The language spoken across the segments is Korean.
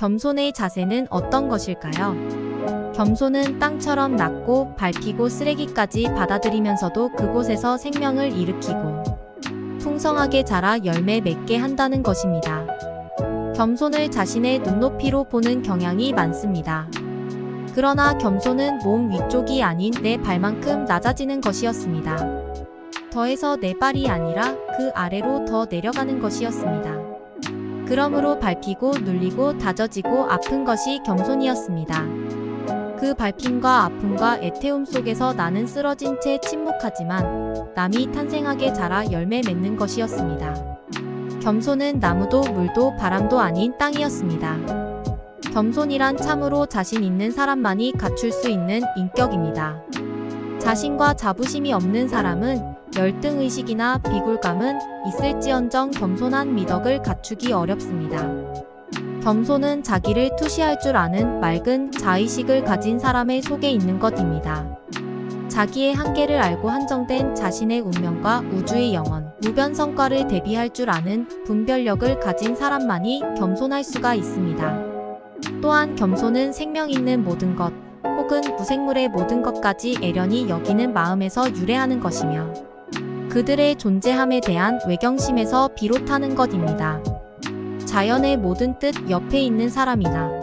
겸손의 자세는 어떤 것일까요? 겸손은 땅처럼 낮고 밟히고 쓰레기까지 받아들이면서도 그곳에서 생명을 일으키고 풍성하게 자라 열매 맺게 한다는 것입니다. 겸손을 자신의 눈높이로 보는 경향이 많습니다. 그러나 겸손은 몸 위쪽이 아닌 내 발만큼 낮아지는 것이었습니다. 더해서 내 발이 아니라 그 아래로 더 내려가는 것이었습니다. 그러므로 밟히고 눌리고 다져지고 아픈 것이 겸손이었습니다. 그 밟힘과 아픔과 애태움 속에서 나는 쓰러진 채 침묵하지만 남이 탄생하게 자라 열매 맺는 것이었습니다. 겸손은 나무도 물도 바람도 아닌 땅이었습니다. 겸손이란 참으로 자신 있는 사람만이 갖출 수 있는 인격입니다. 자신과 자부심이 없는 사람은 열등의식이나 비굴감은 있을지언정 겸손한 미덕을 갖추기 어렵습니다. 겸손은 자기를 투시할 줄 아는 맑은 자의식을 가진 사람의 속에 있는 것입니다. 자기의 한계를 알고 한정된 자신의 운명과 우주의 영원, 무변성과를 대비할 줄 아는 분별력을 가진 사람만이 겸손할 수가 있습니다. 또한 겸손은 생명 있는 모든 것, 혹은 무생물의 모든 것까지 애련히 여기는 마음에서 유래하는 것이며 그들의 존재함에 대한 외경심에서 비롯하는 것입니다. 자연의 모든 뜻 옆에 있는 사람이나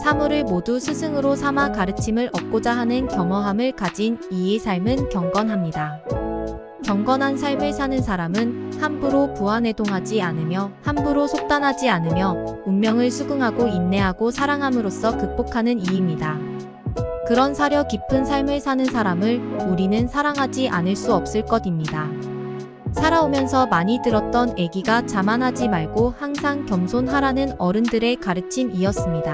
사물을 모두 스승으로 삼아 가르침을 얻고자 하는 겸허함을 가진 이의 삶은 경건합니다. 경건한 삶을 사는 사람은 함부로 부안해동하지 않으며 함부로 속단하지 않으며 운명을 수긍하고 인내하고 사랑함으로써 극복하는 이입니다. 그런 사려 깊은 삶을 사는 사람을 우리는 사랑하지 않을 수 없을 것입니다. 살아오면서 많이 들었던 애기가 자만하지 말고 항상 겸손하라는 어른들의 가르침이었습니다.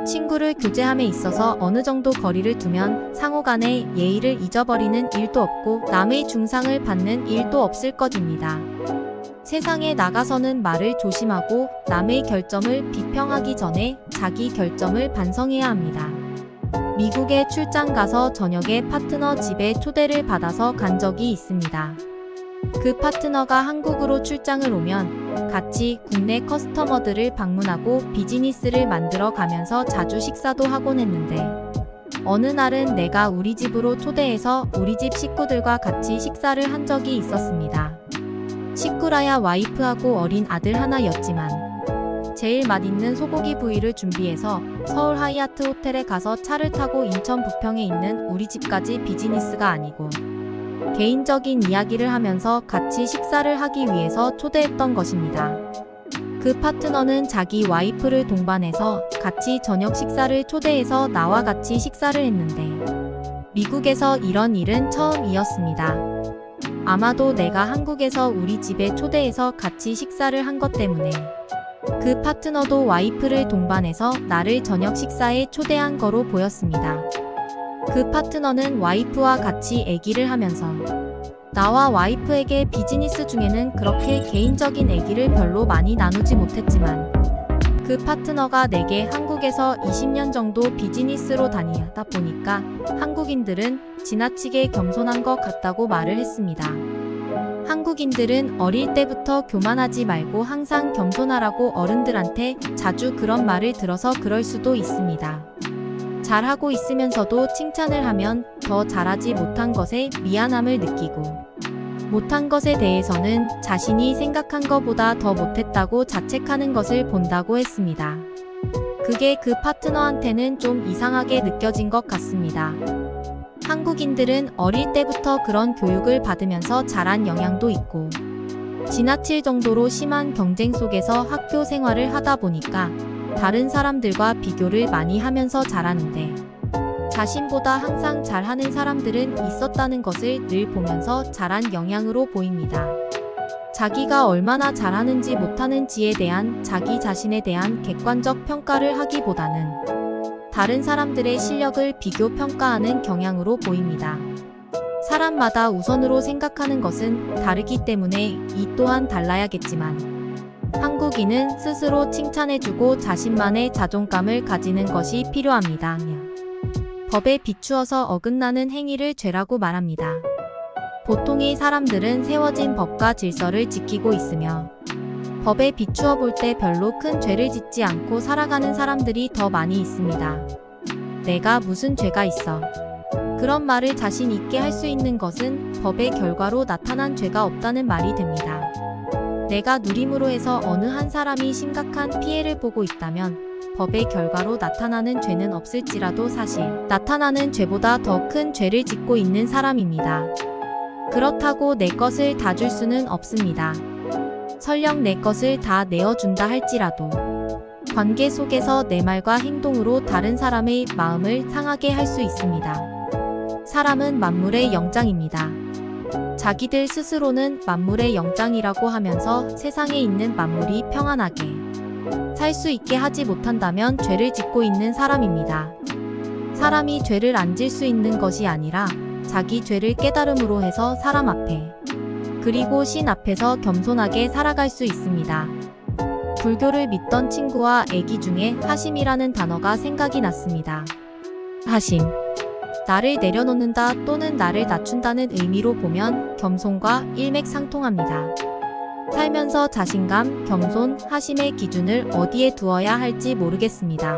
친구를 교제함에 있어서 어느 정도 거리를 두면 상호간의 예의를 잊어버리는 일도 없고 남의 중상을 받는 일도 없을 것입니다. 세상에 나가서는 말을 조심하고 남의 결점을 비평하기 전에 자기 결점을 반성해야 합니다. 미국에 출장 가서 저녁에 파트너 집에 초대를 받아서 간 적이 있습니다. 그 파트너가 한국으로 출장을 오면 같이 국내 커스터머들을 방문하고 비즈니스를 만들어 가면서 자주 식사도 하곤 했는데 어느 날은 내가 우리 집으로 초대해서 우리 집 식구들과 같이 식사를 한 적이 있었습니다. 식구라야 와이프하고 어린 아들 하나였지만 제일 맛있는 소고기 부위를 준비해서 서울 하얏트 호텔에 가서 차를 타고 인천 부평에 있는 우리 집까지 비즈니스가 아니고 개인적인 이야기를 하면서 같이 식사를 하기 위해서 초대했던 것입니다. 그 파트너는 자기 와이프를 동반해서 같이 저녁 식사를 초대해서 나와 같이 식사를 했는데 미국에서 이런 일은 처음이었습니다. 아마도 내가 한국에서 우리 집에 초대해서 같이 식사를 한 것 때문에 그 파트너도 와이프를 동반해서 나를 저녁 식사에 초대한 거로 보였습니다. 그 파트너는 와이프와 같이 얘기를 하면서 나와 와이프에게 비즈니스 중에는 그렇게 개인적인 얘기를 별로 많이 나누지 못했지만 그 파트너가 내게 한국에서 20년 정도 비즈니스로 다니다 보니까 한국인들은 지나치게 겸손한 것 같다고 말을 했습니다. 한국인들은 어릴 때부터 교만하지 말고 항상 겸손하라고 어른들한테 자주 그런 말을 들어서 그럴 수도 있습니다. 잘하고 있으면서도 칭찬을 하면 더 잘하지 못한 것에 미안함을 느끼고 못한 것에 대해서는 자신이 생각한 것보다 더 못했다고 자책하는 것을 본다고 했습니다. 그게 그 파트너한테는 좀 이상하게 느껴진 것 같습니다. 한국인들은 어릴 때부터 그런 교육을 받으면서 자란 영향도 있고 지나칠 정도로 심한 경쟁 속에서 학교 생활을 하다 보니까 다른 사람들과 비교를 많이 하면서 자라는데 자신보다 항상 잘하는 사람들은 있었다는 것을 늘 보면서 자란 영향으로 보입니다. 자기가 얼마나 잘하는지 못하는지에 대한 자기 자신에 대한 객관적 평가를 하기보다는 다른 사람들의 실력을 비교 평가하는 경향으로 보입니다. 사람마다 우선으로 생각하는 것은 다르기 때문에 이 또한 달라야겠지만 한국인은 스스로 칭찬해주고 자신만의 자존감을 가지는 것이 필요합니다. 법에 비추어서 어긋나는 행위를 죄라고 말합니다. 보통의 사람들은 세워진 법과 질서를 지키고 있으며 법에 비추어 볼 때 별로 큰 죄를 짓지 않고 살아가는 사람들이 더 많이 있습니다. 내가 무슨 죄가 있어? 그런 말을 자신 있게 할 수 있는 것은 법의 결과로 나타난 죄가 없다는 말이 됩니다. 내가 누림으로 해서 어느 한 사람이 심각한 피해를 보고 있다면 법의 결과로 나타나는 죄는 없을지라도 사실 나타나는 죄보다 더 큰 죄를 짓고 있는 사람입니다. 그렇다고 내 것을 다 줄 수는 없습니다. 설령 내 것을 다 내어준다 할지라도 관계 속에서 내 말과 행동으로 다른 사람의 마음을 상하게 할 수 있습니다. 사람은 만물의 영장입니다. 자기들 스스로는 만물의 영장이라고 하면서 세상에 있는 만물이 평안하게 살 수 있게 하지 못한다면 죄를 짓고 있는 사람입니다. 사람이 죄를 안 질 수 있는 것이 아니라 자기 죄를 깨달음으로 해서 사람 앞에 그리고 신 앞에서 겸손하게 살아갈 수 있습니다. 불교를 믿던 친구와 애기 중에 하심이라는 단어가 생각이 났습니다. 하심. 나를 내려놓는다 또는 나를 낮춘다는 의미로 보면 겸손과 일맥상통합니다. 살면서 자신감, 겸손, 하심의 기준을 어디에 두어야 할지 모르겠습니다.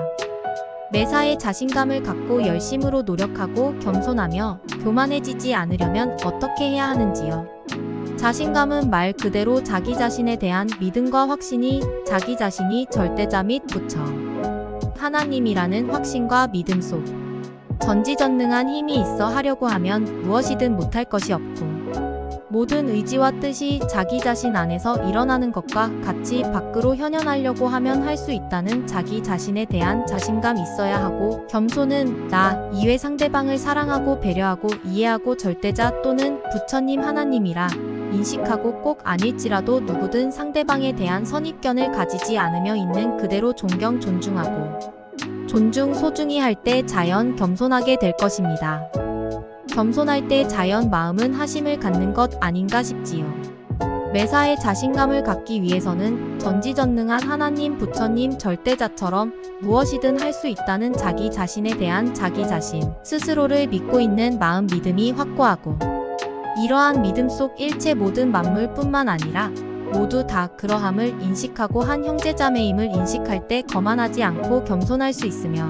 매사에 자신감을 갖고 열심으로 노력하고 겸손하며 교만해지지 않으려면 어떻게 해야 하는지요? 자신감은 말 그대로 자기 자신에 대한 믿음과 확신이 자기 자신이 절대자 및 부처, 하나님이라는 확신과 믿음 속 전지전능한 힘이 있어 하려고 하면 무엇이든 못할 것이 없고 모든 의지와 뜻이 자기 자신 안에서 일어나는 것과 같이 밖으로 현현하려고 하면 할 수 있다는 자기 자신에 대한 자신감 있어야 하고 겸손은 나 이외 상대방을 사랑하고 배려하고 이해하고 절대자 또는 부처님 하나님이라 인식하고 꼭 아닐지라도 누구든 상대방에 대한 선입견을 가지지 않으며 있는 그대로 존경 존중하고 존중 소중히 할 때 자연 겸손하게 될 것입니다. 겸손할 때 자연 마음은 하심을 갖는 것 아닌가 싶지요. 매사에 자신감을 갖기 위해서는 전지전능한 하나님 부처님 절대자처럼 무엇이든 할 수 있다는 자기 자신에 대한 자기 자신 스스로를 믿고 있는 마음 믿음이 확고하고 이러한 믿음 속 일체 모든 만물뿐만 아니라 모두 다 그러함을 인식하고 한 형제자매임을 인식할 때 거만하지 않고 겸손할 수 있으며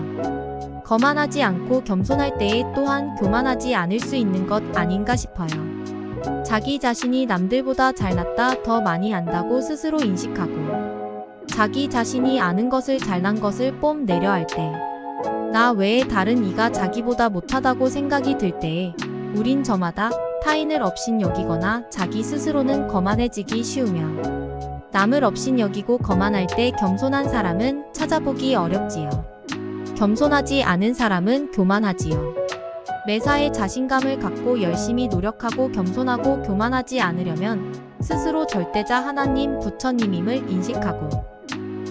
거만하지 않고 겸손할 때에 또한 교만하지 않을 수 있는 것 아닌가 싶어요. 자기 자신이 남들보다 잘났다 더 많이 안다고 스스로 인식하고 자기 자신이 아는 것을 잘난 것을 뽐내려 할 때 나 외에 다른 이가 자기보다 못하다고 생각이 들 때에 우린 저마다 타인을 업신여기거나 자기 스스로는 거만해지기 쉬우며 남을 업신여기고 거만할 때 겸손한 사람은 찾아보기 어렵지요. 겸손하지 않은 사람은 교만하지요. 매사에 자신감을 갖고 열심히 노력하고 겸손하고 교만하지 않으려면 스스로 절대자 하나님 부처님임을 인식하고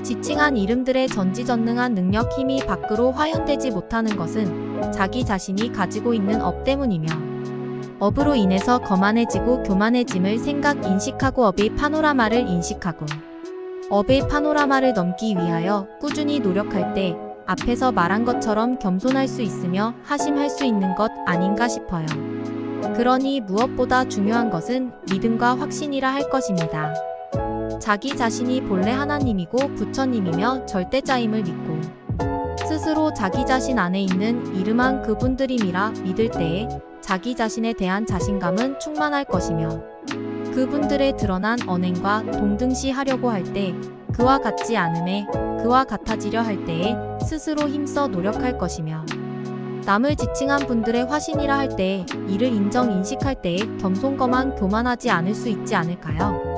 지칭한 이름들의 전지전능한 능력 힘이 밖으로 화현되지 못하는 것은 자기 자신이 가지고 있는 업 때문이며 업으로 인해서 거만해지고 교만해짐을 생각 인식하고 업의 파노라마를 인식하고 업의 파노라마를 넘기 위하여 꾸준히 노력할 때 앞에서 말한 것처럼 겸손할 수 있으며 하심할 수 있는 것 아닌가 싶어요. 그러니 무엇보다 중요한 것은 믿음과 확신이라 할 것입니다. 자기 자신이 본래 하나님이고 부처님이며 절대자임을 믿고 스스로 자기 자신 안에 있는 이름한 그분들임이라 믿을 때에 자기 자신에 대한 자신감은 충만할 것이며 그분들의 드러난 언행과 동등시하려고 할 때 그와 같지 않음에 그와 같아지려 할 때에 스스로 힘써 노력할 것이며 남을 지칭한 분들의 화신이라 할 때에 이를 인정 인식할 때에 겸손거만 교만하지 않을 수 있지 않을까요?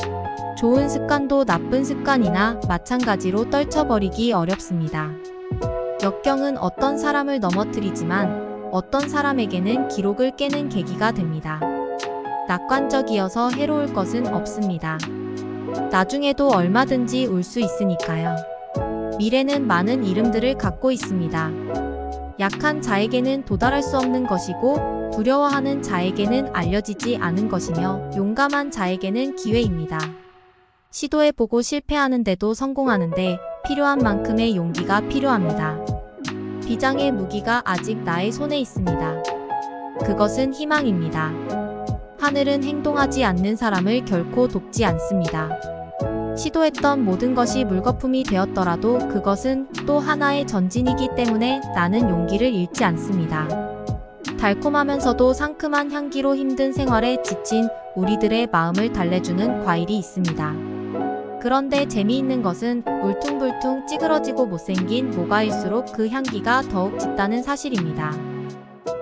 좋은 습관도 나쁜 습관이나 마찬가지로 떨쳐버리기 어렵습니다. 역경은 어떤 사람을 넘어뜨리지만 어떤 사람에게는 기록을 깨는 계기가 됩니다. 낙관적이어서 해로울 것은 없습니다. 나중에도 얼마든지 올 수 있으니까요. 미래는 많은 이름들을 갖고 있습니다. 약한 자에게는 도달할 수 없는 것이고 두려워하는 자에게는 알려지지 않은 것이며 용감한 자에게는 기회입니다. 시도해보고 실패하는데도 성공하는데 필요한 만큼의 용기가 필요합니다. 비장의 무기가 아직 나의 손에 있습니다. 그것은 희망입니다. 하늘은 행동하지 않는 사람을 결코 돕지 않습니다. 시도했던 모든 것이 물거품이 되었더라도 그것은 또 하나의 전진이기 때문에 나는 용기를 잃지 않습니다. 달콤하면서도 상큼한 향기로 힘든 생활에 지친 우리들의 마음을 달래주는 과일이 있습니다. 그런데 재미있는 것은 울퉁불퉁 찌그러지고 못생긴 모가일수록 그 향기가 더욱 짙다는 사실입니다.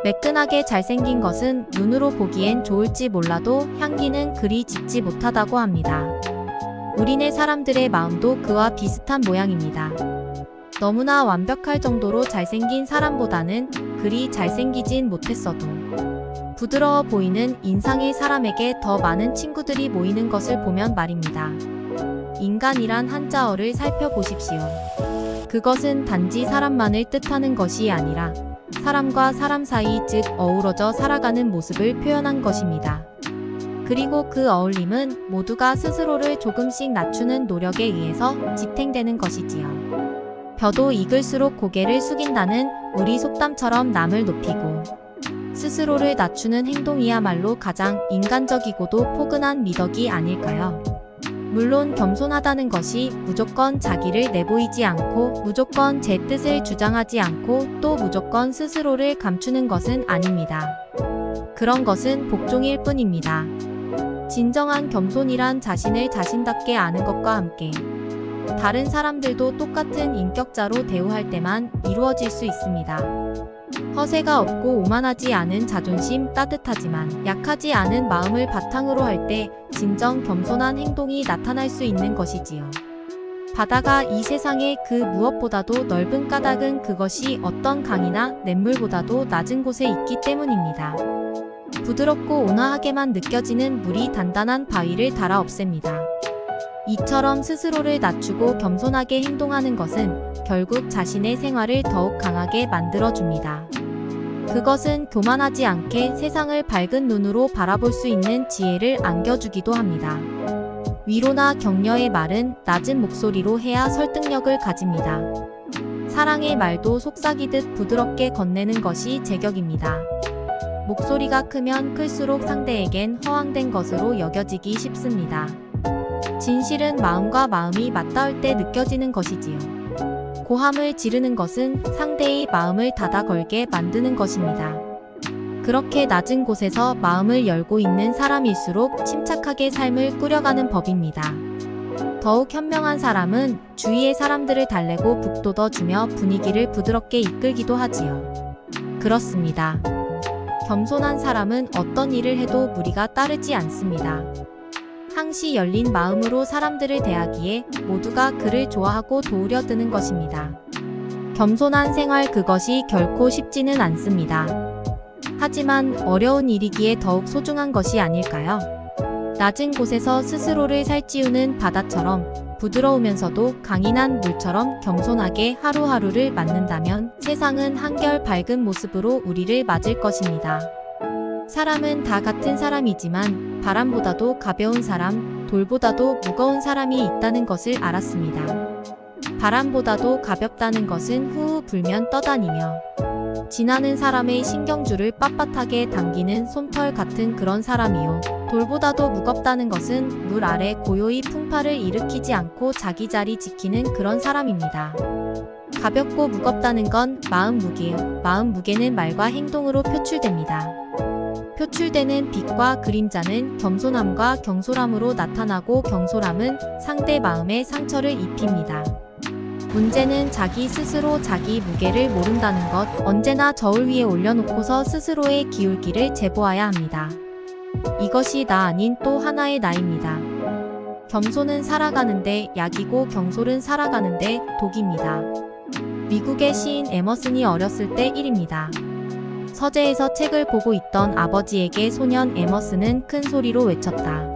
매끈하게 잘생긴 것은 눈으로 보기엔 좋을지 몰라도 향기는 그리 짙지 못하다고 합니다. 우리네 사람들의 마음도 그와 비슷한 모양입니다. 너무나 완벽할 정도로 잘생긴 사람보다는 그리 잘생기진 못했어도 부드러워 보이는 인상의 사람에게 더 많은 친구들이 모이는 것을 보면 말입니다. 인간이란 한자어를 살펴보십시오. 그것은 단지 사람만을 뜻하는 것이 아니라 사람과 사람 사이, 즉 어우러져 살아가는 모습을 표현한 것입니다. 그리고 그 어울림은 모두가 스스로를 조금씩 낮추는 노력에 의해서 지탱되는 것이지요. 벼도 익을수록 고개를 숙인다는 우리 속담처럼 남을 높이고 스스로를 낮추는 행동이야말로 가장 인간적이고도 포근한 미덕이 아닐까요? 물론 겸손하다는 것이 무조건 자기를 내보이지 않고 무조건 제 뜻을 주장하지 않고 또 무조건 스스로를 감추는 것은 아닙니다. 그런 것은 복종일 뿐입니다. 진정한 겸손이란 자신을 자신답게 아는 것과 함께 다른 사람들도 똑같은 인격자로 대우할 때만 이루어질 수 있습니다. 허세가 없고 오만하지 않은 자존심, 따뜻하지만 약하지 않은 마음을 바탕으로 할 때 진정 겸손한 행동이 나타날 수 있는 것이지요. 바다가 이 세상에 그 무엇보다도 넓은 까닭은 그것이 어떤 강이나 냇물보다도 낮은 곳에 있기 때문입니다. 부드럽고 온화하게만 느껴지는 물이 단단한 바위를 달아 없앱니다. 이처럼 스스로를 낮추고 겸손하게 행동하는 것은 결국 자신의 생활을 더욱 강하게 만들어줍니다. 그것은 교만하지 않게 세상을 밝은 눈으로 바라볼 수 있는 지혜를 안겨주기도 합니다. 위로나 격려의 말은 낮은 목소리로 해야 설득력을 가집니다. 사랑의 말도 속삭이듯 부드럽게 건네는 것이 제격입니다. 목소리가 크면 클수록 상대에겐 허황된 것으로 여겨지기 쉽습니다. 진실은 마음과 마음이 맞닿을 때 느껴지는 것이지요. 고함을 지르는 것은 상대의 마음을 닫아 걸게 만드는 것입니다. 그렇게 낮은 곳에서 마음을 열고 있는 사람일수록 침착하게 삶을 꾸려가는 법입니다. 더욱 현명한 사람은 주위의 사람들을 달래고 북돋워주며 분위기를 부드럽게 이끌기도 하지요. 그렇습니다. 겸손한 사람은 어떤 일을 해도 무리가 따르지 않습니다. 항시 열린 마음으로 사람들을 대하기에 모두가 그를 좋아하고 도우려 드는 것입니다. 겸손한 생활, 그것이 결코 쉽지는 않습니다. 하지만 어려운 일이기에 더욱 소중한 것이 아닐까요? 낮은 곳에서 스스로를 살찌우는 바다처럼 부드러우면서도 강인한 물처럼 겸손하게 하루하루를 맞는다면 세상은 한결 밝은 모습으로 우리를 맞을 것입니다. 사람은 다 같은 사람이지만 바람보다도 가벼운 사람, 돌보다도 무거운 사람이 있다는 것을 알았습니다. 바람보다도 가볍다는 것은 후후 불면 떠다니며 지나는 사람의 신경줄을 빳빳하게 당기는 솜털 같은 그런 사람이요. 돌보다도 무겁다는 것은 물 아래 고요히 풍파를 일으키지 않고 자기 자리 지키는 그런 사람입니다. 가볍고 무겁다는 건 마음 무게요. 마음 무게는 말과 행동으로 표출됩니다. 표출되는 빛과 그림자는 겸손함과 경솔함으로 나타나고 경솔함은 상대 마음에 상처를 입힙니다. 문제는 자기 스스로 자기 무게를 모른다는 것. 언제나 저울 위에 올려놓고서 스스로의 기울기를 재보아야 합니다. 이것이 나 아닌 또 하나의 나입니다. 겸손은 살아가는데 약이고 경솔은 살아가는데 독입니다. 미국의 시인 에머슨이 어렸을 때 일입니다. 서재에서 책을 보고 있던 아버지에게 소년 에머슨은 큰 소리로 외쳤다.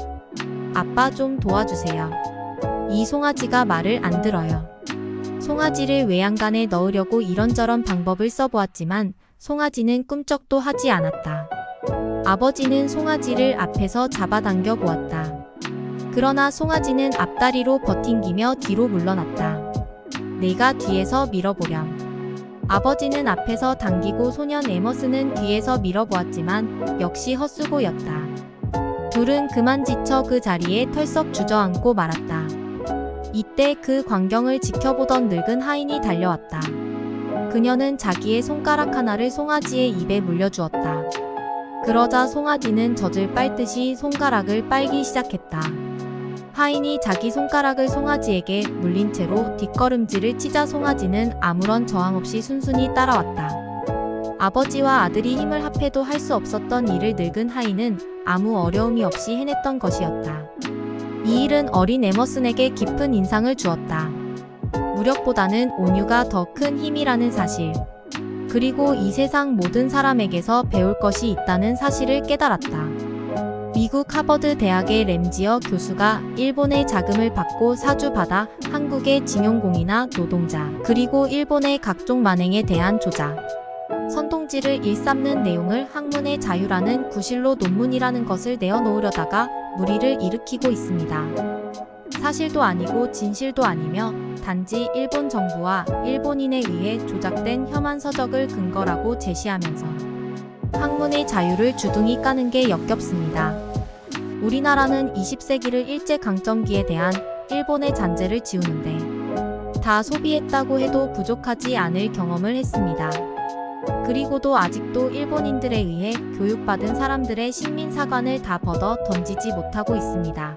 아빠 좀 도와주세요. 이 송아지가 말을 안 들어요. 송아지를 외양간에 넣으려고 이런저런 방법을 써보았지만 송아지는 꿈쩍도 하지 않았다. 아버지는 송아지를 앞에서 잡아당겨 보았다. 그러나 송아지는 앞다리로 버팅기며 뒤로 물러났다. 내가 뒤에서 밀어보렴. 아버지는 앞에서 당기고 소년 에머슨은 뒤에서 밀어보았지만 역시 헛수고였다. 둘은 그만 지쳐 그 자리에 털썩 주저앉고 말았다. 이때 그 광경을 지켜보던 늙은 하인이 달려왔다. 그녀는 자기의 손가락 하나를 송아지의 입에 물려주었다. 그러자 송아지는 젖을 빨듯이 손가락을 빨기 시작했다. 하인이 자기 손가락을 송아지에게 물린 채로 뒷걸음질을 치자 송아지는 아무런 저항 없이 순순히 따라왔다. 아버지와 아들이 힘을 합해도 할 수 없었던 일을 늙은 하인은 아무 어려움이 없이 해냈던 것이었다. 이 일은 어린 에머슨에게 깊은 인상을 주었다. 무력보다는 온유가 더 큰 힘이라는 사실, 그리고 이 세상 모든 사람에게서 배울 것이 있다는 사실을 깨달았다. 미국 하버드 대학의 램지어 교수가 일본의 자금을 받고 사주받아 한국의 징용공이나 노동자, 그리고 일본의 각종 만행에 대한 조작, 선동질을 일삼는 내용을 학문의 자유라는 구실로 논문이라는 것을 내어놓으려다가 무리를 일으키고 있습니다. 사실도 아니고 진실도 아니며 단지 일본 정부와 일본인에 의해 조작된 혐한 서적을 근거라고 제시하면서 학문의 자유를 주둥이 까는 게 역겹습니다. 우리나라는 20세기를 일제강점기에 대한 일본의 잔재를 지우는데 다 소비했다고 해도 부족하지 않을 경험을 했습니다. 그리고도 아직도 일본인들에 의해 교육받은 사람들의 식민사관을 다 벗어 던지지 못하고 있습니다.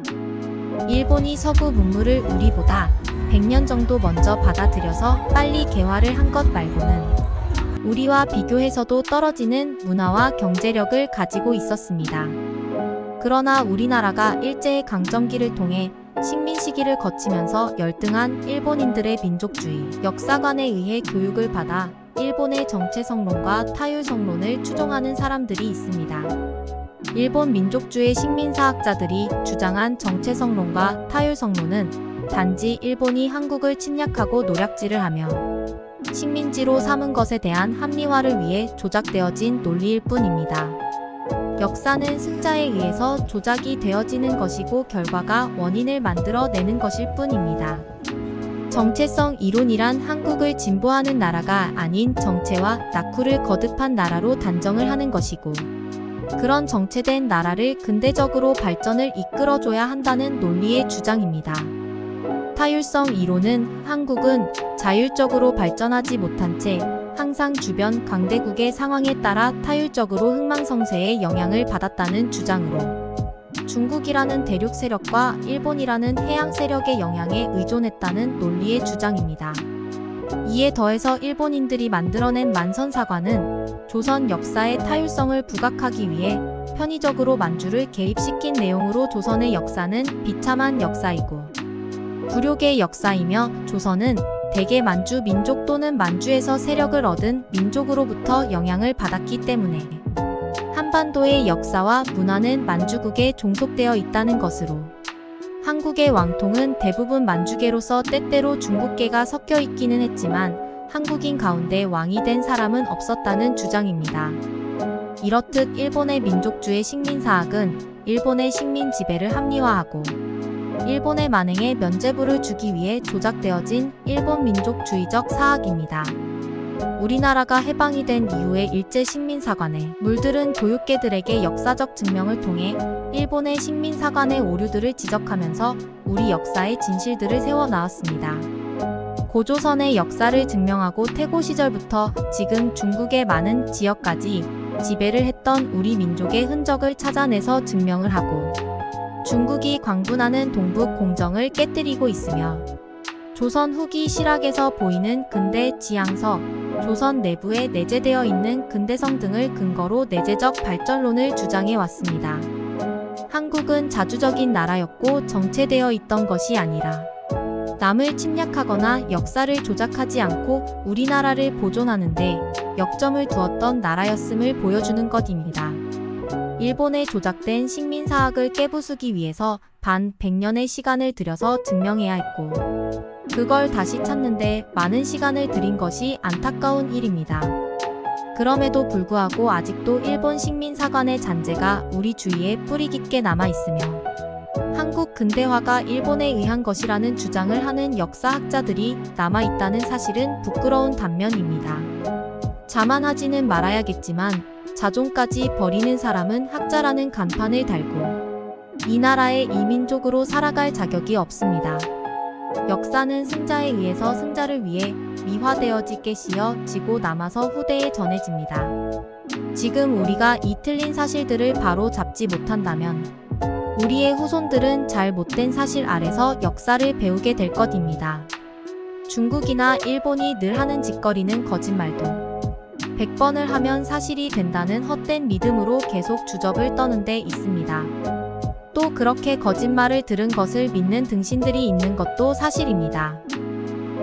일본이 서구 문물을 우리보다 100년 정도 먼저 받아들여서 빨리 개화를 한 것 말고는 우리와 비교해서도 떨어지는 문화와 경제력을 가지고 있었습니다. 그러나 우리나라가 일제의 강점기를 통해 식민 시기를 거치면서 열등한 일본인들의 민족주의 역사관에 의해 교육을 받아 일본의 정체성론과 타율성론을 추종하는 사람들이 있습니다. 일본 민족주의 식민사학자들이 주장한 정체성론과 타율성론은 단지 일본이 한국을 침략하고 노략질을 하며 식민지로 삼은 것에 대한 합리화를 위해 조작되어진 논리일 뿐입니다. 역사는 승자에 의해서 조작이 되어지는 것이고 결과가 원인을 만들어내는 것일 뿐입니다. 정체성 이론이란 한국을 진보하는 나라가 아닌 정체와 낙후를 거듭한 나라로 단정을 하는 것이고, 그런 정체된 나라를 근대적으로 발전을 이끌어줘야 한다는 논리의 주장입니다. 타율성 이론은 한국은 자율적으로 발전하지 못한 채 항상 주변 강대국의 상황에 따라 타율적으로 흥망성쇠의 영향을 받았다는 주장으로 중국이라는 대륙 세력과 일본이라는 해양 세력의 영향에 의존했다는 논리의 주장입니다. 이에 더해서 일본인들이 만들어낸 만선사관은 조선 역사의 타율성을 부각하기 위해 편의적으로 만주를 개입시킨 내용으로 조선의 역사는 비참한 역사이고 굴욕의 역사이며 조선은 대개 만주 민족 또는 만주에서 세력을 얻은 민족으로부터 영향을 받았기 때문에 한반도의 역사와 문화는 만주국에 종속되어 있다는 것으로 한국의 왕통은 대부분 만주계로서 때때로 중국계가 섞여 있기는 했지만 한국인 가운데 왕이 된 사람은 없었다는 주장입니다. 이렇듯 일본의 민족주의 식민사학은 일본의 식민 지배를 합리화하고 일본의 만행에 면죄부를 주기 위해 조작되어진 일본 민족주의적 사학입니다. 우리나라가 해방이 된 이후에 일제 식민사관에 물들은 교육계들에게 역사적 증명을 통해 일본의 식민사관의 오류들을 지적하면서 우리 역사의 진실들을 세워나왔습니다. 고조선의 역사를 증명하고 태고 시절부터 지금 중국의 많은 지역까지 지배를 했던 우리 민족의 흔적을 찾아내서 증명을 하고 중국이 광분하는 동북 공정을 깨뜨리고 있으며 조선 후기 실학에서 보이는 근대 지향서, 조선 내부에 내재되어 있는 근대성 등을 근거로 내재적 발전론을 주장해 왔습니다. 한국은 자주적인 나라였고 정체되어 있던 것이 아니라 남을 침략하거나 역사를 조작하지 않고 우리나라를 보존하는데 역점을 두었던 나라였음을 보여주는 것입니다. 일본의 조작된 식민사학을 깨부수기 위해서 반 100년의 시간을 들여서 증명해야 했고 그걸 다시 찾는데 많은 시간을 들인 것이 안타까운 일입니다. 그럼에도 불구하고 아직도 일본 식민사관의 잔재가 우리 주위에 뿌리 깊게 남아있으며 한국 근대화가 일본에 의한 것이라는 주장을 하는 역사학자들이 남아있다는 사실은 부끄러운 단면입니다. 자만하지는 말아야겠지만 자존까지 버리는 사람은 학자라는 간판을 달고 이 나라의 이민족으로 살아갈 자격이 없습니다. 역사는 승자에 의해서 승자를 위해 미화되어지게 씌어지고 남아서 후대에 전해집니다. 지금 우리가 이 틀린 사실들을 바로 잡지 못한다면 우리의 후손들은 잘 못된 사실 아래서 역사를 배우게 될 것입니다. 중국이나 일본이 늘 하는 짓거리는 거짓말도 100번을 하면 사실이 된다는 헛된 믿음으로 계속 주접을 떠는 데 있습니다. 또 그렇게 거짓말을 들은 것을 믿는 등신들이 있는 것도 사실입니다.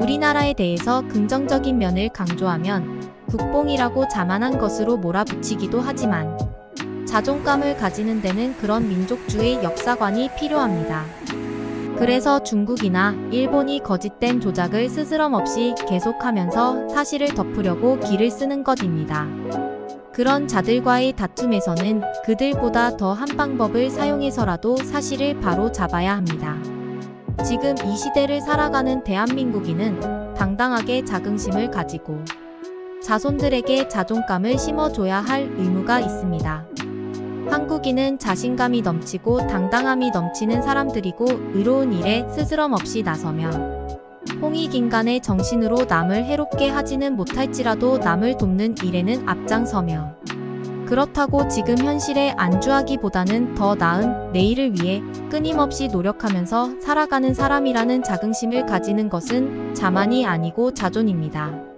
우리나라에 대해서 긍정적인 면을 강조하면 국뽕이라고 자만한 것으로 몰아붙이기도 하지만 자존감을 가지는 데는 그런 민족주의 역사관이 필요합니다. 그래서 중국이나 일본이 거짓된 조작을 스스럼없이 계속하면서 사실을 덮으려고 기를 쓰는 것입니다. 그런 자들과의 다툼에서는 그들보다 더한 방법을 사용해서라도 사실을 바로 잡아야 합니다. 지금 이 시대를 살아가는 대한민국인은 당당하게 자긍심을 가지고 자손들에게 자존감을 심어줘야 할 의무가 있습니다. 한국인은 자신감이 넘치고 당당함이 넘치는 사람들이고 의로운 일에 스스럼없이 나서며 홍익인간의 정신으로 남을 해롭게 하지는 못할지라도 남을 돕는 일에는 앞장서며 그렇다고 지금 현실에 안주하기보다는 더 나은 내일을 위해 끊임없이 노력하면서 살아가는 사람이라는 자긍심을 가지는 것은 자만이 아니고 자존입니다.